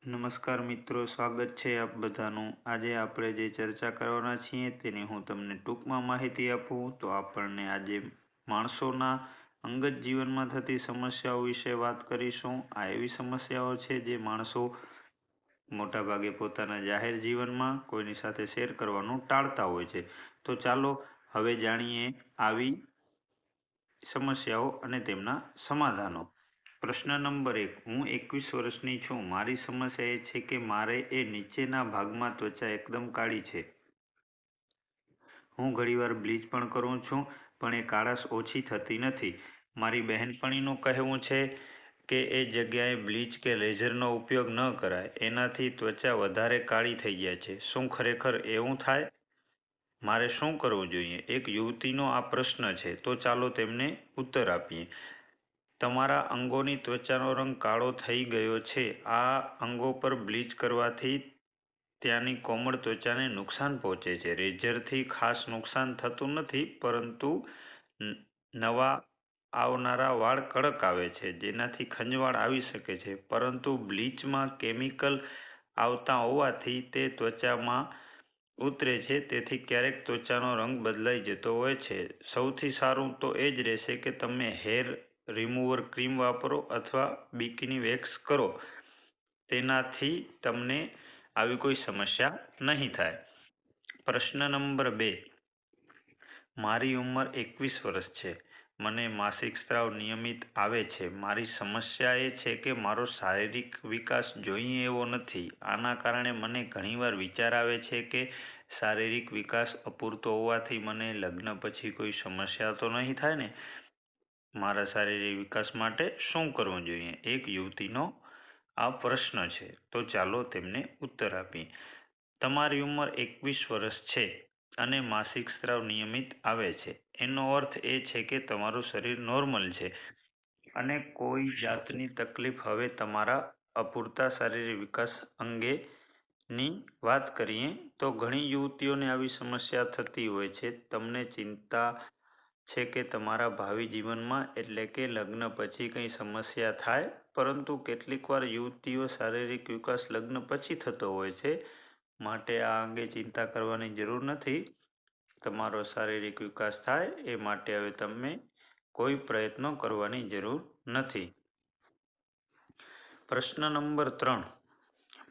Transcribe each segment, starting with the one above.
નમસ્કાર મિત્રો, સ્વાગત છે આપ બધાનું. આજે આપણે જે ચર્ચા કરવાના છીએ તેની હું તમને ટૂંકમાં માહિતી આપું તો આપણને આજે માણસોના અંગત જીવનમાં થતી સમસ્યાઓ વિશે વાત કરીશું. આ એવી સમસ્યાઓ છે જે માણસો મોટાભાગે પોતાના જાહેર જીવનમાં કોઈની સાથે શેર કરવાનું ટાળતા હોય છે. તો ચાલો હવે જાણીએ આવી સમસ્યાઓ અને તેમના સમાધાનો. પ્રશ્ન નંબર 1. હું 21 વર્ષની છું. મારી સમસ્યા એ છે કે મારે એ નીચેના ભાગમાં ત્વચા એકદમ કાળી છે. હું ઘણીવાર બ્લીચ પણ કરું છું પણ એ કાળાશ ઓછી થતી નથી. મારી બહેનપણીનું કહેવું છે કે એ જગ્યાએ બ્લીચ કે લેઝરનો ઉપયોગ ન કરાય, એનાથી ત્વચા વધારે કાળી થઈ જાય છે. શું ખરેખર એવું થાય? મારે શું કરવું જોઈએ? એક યુવતીનો આ પ્રશ્ન છે, તો ચાલો તેમને ઉત્તર આપીએ. તમારા અંગોની ત્વચાનો રંગ કાળો થઈ ગયો છે. આ અંગો પર બ્લીચ કરવાથી ત્યાંની કોમળ ત્વચાને નુકસાન પહોંચે છે. રેઝરથી ખાસ નુકસાન થતું નથી, પરંતુ નવા આવનારા વાળ કડક આવે છે, જેનાથી ખંજવાળ આવી શકે છે. પરંતુ બ્લીચમાં કેમિકલ આવતા હોવાથી તે ત્વચામાં ઉતરે છે, તેથી ક્યારેક ત્વચાનો રંગ બદલાઈ જતો હોય છે. સૌથી સારું તો એ જ રહેશે કે તમે હેર રિમૂવર ક્રીમ વાપરો અથવા બિકિની વેક્સ કરો. તેનાથી તમને આવી કોઈ સમસ્યા નહીં થાય. પ્રશ્ન નંબર 2. મારી ઉંમર 21 વર્ષ છે. મને માસિક સ્રાવ નિયમિત આવે છે. મારી સમસ્યા એ છે કે મારો શારીરિક વિકાસ જોઈએ એવો નથી. આના કારણે મને ઘણીવાર વિચાર આવે છે કે શારીરિક વિકાસ અપૂરતો હોવાથી મને લગ્ન પછી કોઈ સમસ્યા તો નહીં થાય ને. મારા શારીરિક વિકાસ માટે શું કરવું જોઈએ? એક યુવતીનો આ પ્રશ્ન છે, તો ચાલો તેમને ઉત્તર આપીએ. તમારી ઉંમર 21 વર્ષ છે અને માસિક સ્રાવ નિયમિત આવે છે. એનો અર્થ એ છે કે તમારું શરીર નોર્મલ છે અને કોઈ જાતની તકલીફ. હવે તમારા અપૂરતા શારીરિક વિકાસ અંગેની વાત કરીએ તો ઘણી યુવતીઓને આવી સમસ્યા થતી હોય છે. તમને ચિંતા છે કે તમારા ભાવિ જીવનમાં એટલે કે લગ્ન પછી કંઈ સમસ્યા થાય, પરંતુ કેટલીકવાર યુવતીઓ શારીરિક વિકાસ લગ્ન પછી થતો હોય છે, માટે આ અંગે ચિંતા કરવાની જરૂર નથી. તમારો શારીરિક વિકાસ થાય એ માટે હવે તમે કોઈ પ્રયત્નો કરવાની જરૂર નથી. પ્રશ્ન નંબર 3.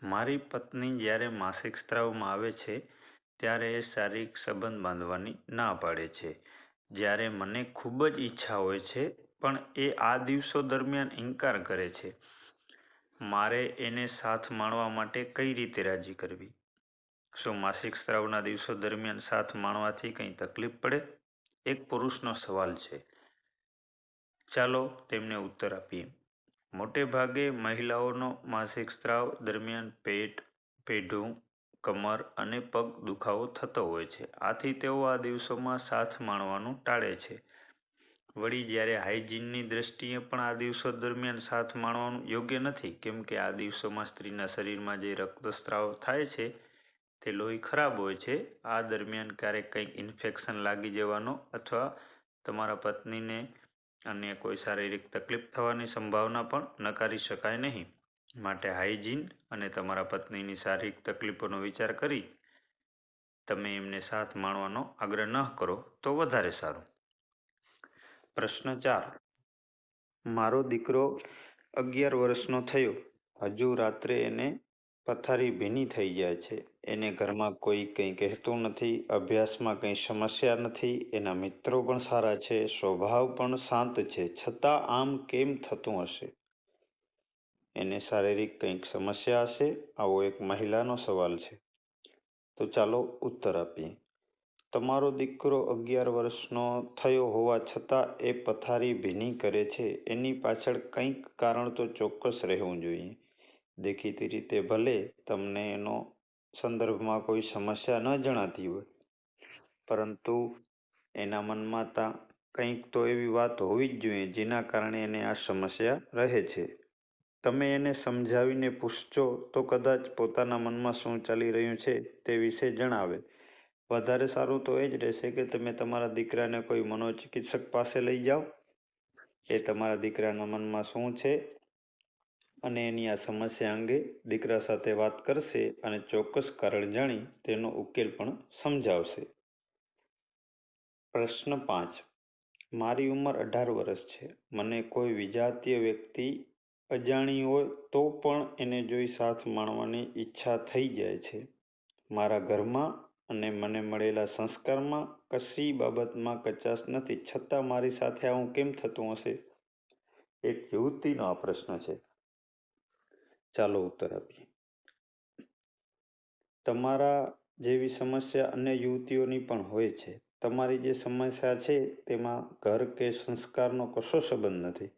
મારી પત્ની જ્યારે માસિક સ્રાવમાં આવે છે ત્યારે એ શારીરિક સંબંધ બાંધવાની ના પાડે છે. જ્યારે મને ખૂબ જ ઈચ્છા હોય છે, પણ એ આ દિવસો દરમિયાન ઇનકાર કરે છે. મારે એને સાથ માણવા માટે કઈ રીતે રાજી કરવી? શું માસિક સ્રાવના દિવસો દરમિયાન સાથ માણવાથી કંઈ તકલીફ પડે? એક પુરુષનો સવાલ છે. ચાલો તેમને ઉત્તર આપીએ. મોટે ભાગે મહિલાઓનો માસિક સ્રાવ દરમિયાન પેટ, પેઢું, કમર અને પગ દુખાવો થતો હોય છે. આથી તેઓ આ દિવસોમાં સાથ માણવાનું ટાળે છે. વળી જ્યારે હાઇજીનની દ્રષ્ટિએ પણ આ દિવસો દરમિયાન સાથ માણવાનું યોગ્ય નથી, કેમ કે આ દિવસોમાં સ્ત્રીના શરીરમાં જે રક્તસ્રાવ થાય છે તે લોહી ખરાબ હોય છે. આ દરમિયાન ક્યારેક કંઈક ઇન્ફેક્શન લાગી જવાનો અથવા તમારા પત્નીને અન્ય કોઈ શારીરિક તકલીફ થવાની સંભાવના પણ નકારી શકાય નહીં. માટે હાઇજીન અને તમારા પત્નીની શારીરિક તકલીફોનો વિચાર કરી તમે એમને સાથ માણવાનો આગ્રહ ન કરો તો વધારે સારું. પ્રશ્ન 4. મારો દીકરો 11 વર્ષનો થયો. હજુ રાત્રે એને પથારી ભીની થઈ જાય છે. એને ઘરમાં કોઈ કંઈ કહેતું નથી. અભ્યાસમાં કંઈ સમસ્યા નથી. એના મિત્રો પણ સારા છે. સ્વભાવ પણ શાંત છે. છતાં આમ કેમ થતું હશે? એને શારીરિક કંઈક સમસ્યા હશે? આવો એક મહિલાનો સવાલ છે, તો ચાલો ઉત્તર આપીએ. તમારો દીકરો 11 વર્ષનો થયો હોવા છતાં એ પથારી ભીની કરે છે. એની પાછળ કંઈક કારણ તો ચોક્કસ રહેવું જોઈએ. દેખીતી રીતે ભલે તમને એનો સંદર્ભમાં કોઈ સમસ્યા ન જણાતી હોય, પરંતુ એના મનમાં કંઈક તો એવી વાત હોવી જ જોઈએ જેના કારણે એને આ સમસ્યા રહે છે. તમે એને સમજાવીને પૂછજો તો કદાચ પોતાના મનમાં શું ચાલી રહ્યું છે તે વિશે જણાવે. વધારે સારું તો એ જ રહેશે કે તમે તમારા દીકરાને કોઈ મનોચિકિત્સક પાસે લઈ જાઓ. એ તમારા દીકરાના મનમાં શું છે અને એની આ સમસ્યા અંગે દીકરા સાથે વાત કરશે અને ચોક્કસ કારણ જાણી તેનો ઉકેલ પણ સમજાવશે. પ્રશ્ન 5. મારી ઉંમર 18 વર્ષ છે. મને કોઈ વિજાતીય વ્યક્તિ અજાણી હોય તો પણ એને જોઈ સાથ માણવાની ઈચ્છા થઈ જાય છે. મારા ઘરમાં અને મને મળેલા સંસ્કારમાં કશી બાબતમાં કચાશ નથી, છતાં મારી સાથે આવું કેમ થતું હશે? એક યુવતીનો આ પ્રશ્ન છે. ચાલો ઉત્તર આપીએ. તમારા જેવી સમસ્યા અન્ય યુવતીઓની પણ હોય છે. તમારી જે સમસ્યા છે તેમાં ઘર કે સંસ્કારનો કશો સંબંધ નથી.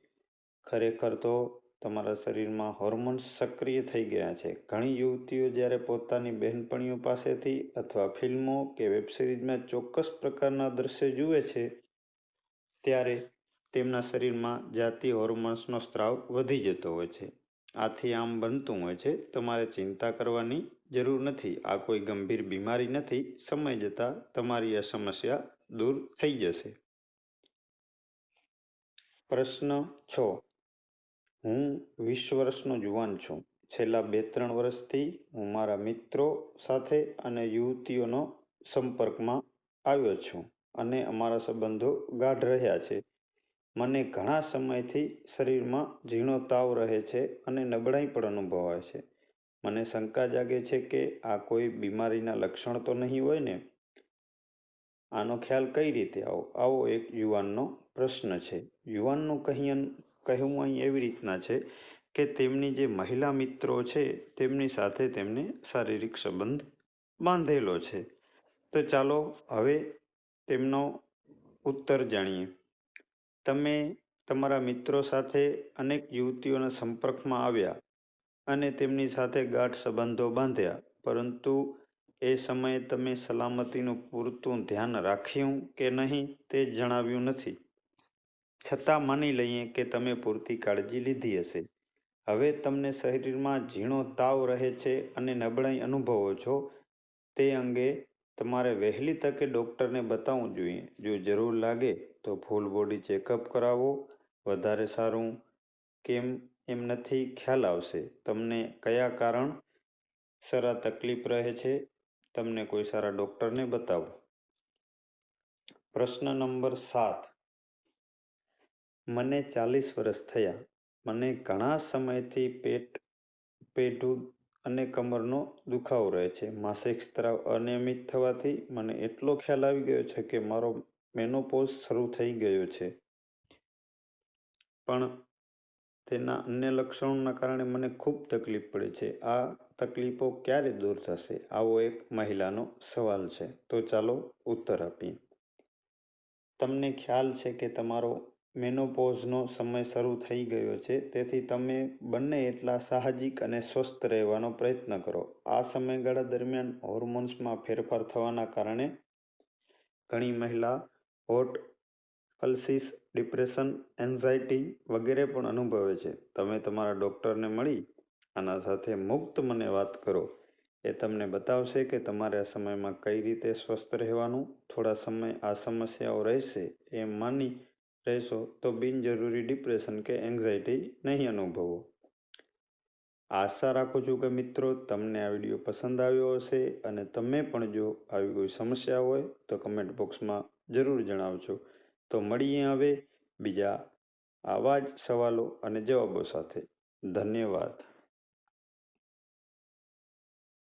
ખરેખર તો તમારા શરીરમાં હોર્મોન્સ સક્રિય થઈ ગયા છે. ઘણી યુવતીઓ જ્યારે પોતાની બહેનપણીઓ પાસેથી અથવા ફિલ્મો કે વેબ સિરીઝમાં ચોક્કસ પ્રકારના દ્રશ્ય જુએ છે ત્યારે તેમના શરીરમાં જાતીય હોર્મોન્સનો સ્ત્રાવ વધી જતો હોય છે. આથી આમ બનતું હોય છે. તમારે ચિંતા કરવાની જરૂર નથી. આ કોઈ ગંભીર બીમારી નથી. સમય જતાં તમારી આ સમસ્યા દૂર થઈ જશે. પ્રશ્ન 6. હું 20 વર્ષનો જુવાન છું. છેલ્લા 2-3 વર્ષથી હું મારા મિત્રો સાથે અને યુવતીઓનો સંપર્કમાં આવ્યો છું અને અમારા સંબંધો ગાઢ રહ્યા છે. મને ઘણા સમયથી શરીરમાં ઝીણો તાવ રહે છે અને નબળાઈ પણ અનુભવાય છે. મને શંકા જાગે છે કે આ કોઈ બીમારીના લક્ષણ તો નહીં હોય ને? આનો ખ્યાલ કઈ રીતે આવો એક યુવાનનો પ્રશ્ન છે. યુવાનનું કહેવું અહીં એવી રીતના છે કે તેમની જે મહિલા મિત્રો છે તેમની સાથે તેમને શારીરિક સંબંધ બાંધેલો છે. તો ચાલો હવે તેમનો ઉત્તર જાણીએ. તમે તમારા મિત્રો સાથે અનેક યુવતીઓના સંપર્કમાં આવ્યા અને તેમની સાથે ગાઢ સંબંધો બાંધ્યા, પરંતુ એ સમયે તમે સલામતીનું પૂરતું ધ્યાન રાખ્યું કે નહીં તે જણાવ્યું નથી. છતાં માની લઈએ કે તમે પૂરતી કાળજી લીધી હશે. હવે તમને શરીરમાં ઝીણો તાવ રહે છે અને નબળાઈ અનુભવો છો. તે અંગે તમારે વહેલી તકે ડૉક્ટરને બતાવવું જોઈએ. જો જરૂર લાગે તો ફૂલ બોડી ચેકઅપ કરાવો. વધારે સારું કેમ એમ નથી ખ્યાલ આવશે. તમને કયા કારણ સર આ તકલીફ રહે છે. તમને કોઈ સારા ડૉક્ટરને બતાવો. પ્રશ્ન નંબર 7. મને 40 વર્ષ થયા. મને ઘણા સમયથી પેઢું અને કમરનો દુખાવો રહે છે. માસિક સ્ત્રાવ અનિયમિત થવાથી મને એટલો ખ્યાલ આવી ગયો છે કે મારો મેનોપોઝ શરૂ થઈ ગયો છે. પણ તેના અન્ય લક્ષણોના કારણે મને ખૂબ તકલીફ પડે છે. આ તકલીફો ક્યારે દૂર થશે? આવો એક મહિલાનો સવાલ છે. તો ચાલો ઉત્તર આપીએ. તમને ખ્યાલ છે કે તમારો મેનોપોઝનો સમય શરૂ થઈ ગયો છે, તેથી તમે બંને એટલા સાહજિક અને સ્વસ્થ રહેવાનો પ્રયત્ન કરો. આ સમયગાળા દરમિયાન હોર્મોન્સમાં ફેરફાર થવાના કારણે ઘણી મહિલા હોટ ફ્લસીસ, ડિપ્રેશન, એન્ઝાયટી વગેરે પણ અનુભવે છે. તમે તમારા ડૉક્ટરને મળી આના સાથે મુક્ત મને વાત કરો. એ તમને બતાવશે કે તમારે આ સમયમાં કઈ રીતે સ્વસ્થ રહેવાનું. થોડા સમય આ સમસ્યાઓ રહેશે એમ માની રહેશો તો બિનજરૂરી ડિપ્રેશન કે એન્ઝાયટી નહીં અનુભવો. આશા રાખું છું કે મિત્રો તમને આ વિડીયો પસંદ આવ્યો હશે અને તમે પણ જો આવી કોઈ સમસ્યા હોય તો કમેન્ટ બોક્સમાં જરૂર જણાવજો. તો મળીએ હવે બીજા આવા જ સવાલો અને જવાબો સાથે. ધન્યવાદ.